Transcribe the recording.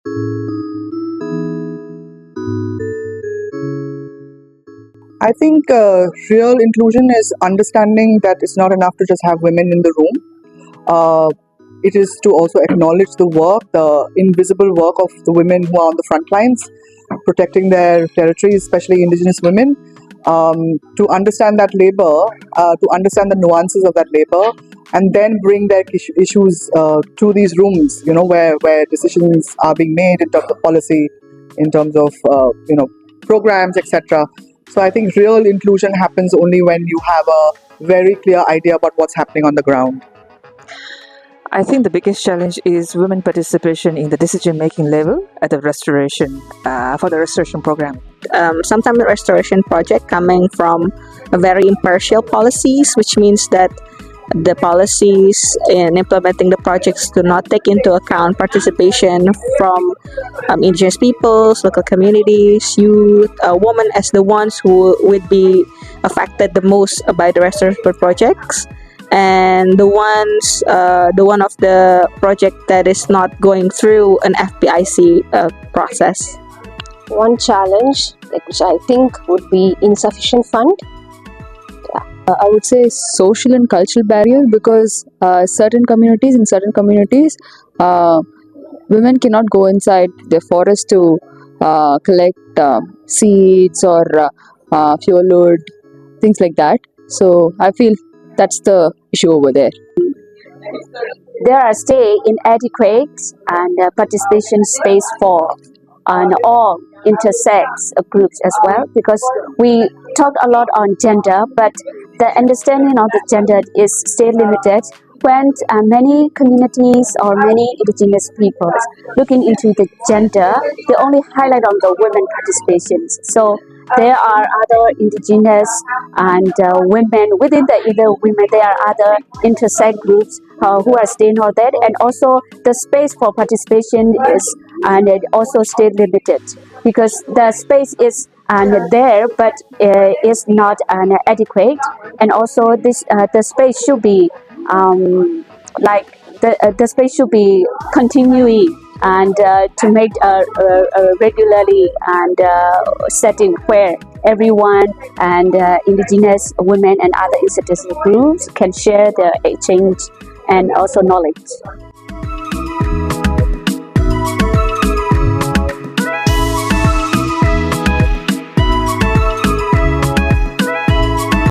I think real inclusion is understanding that it's not enough to just have women in the room. It is to also acknowledge the work, the invisible work of the women who are on the front lines, protecting their territories, especially Indigenous women. To understand that labor, to understand the nuances of that labor, and then bring their issues to these rooms, where decisions are being made in terms of policy, in terms of, programs, etc. So I think real inclusion happens only when you have a very clear idea about what's happening on the ground. I think the biggest challenge is women participation in the decision-making level at the restoration, for the restoration program. Sometimes the restoration project coming from a very impartial policies, which means that the policies in implementing the projects do not take into account participation from indigenous peoples, local communities, youth, women as the ones who would be affected the most by the restoration projects, and the one of the project that is not going through an FPIC process. One challenge, which I think would be insufficient fund. I would say social and cultural barrier, because in certain communities, women cannot go inside the forest to collect seeds or fuel wood, things like that. So I feel that's the issue over there. There are still inadequate and participation space for all intersex groups as well, because we talk a lot on gender, but the understanding of the gender is still limited when many communities or many indigenous peoples looking into the gender, they only highlight on the women participations. So there are other indigenous and women within the either women. There are other intersex groups who are staying out there, and also the space for participation is and it also still limited, because the space is there, but is not adequate, and also this the space should be the space should be continuing and to make regularly and setting where everyone and indigenous women and other institutional groups can share the exchange and also knowledge.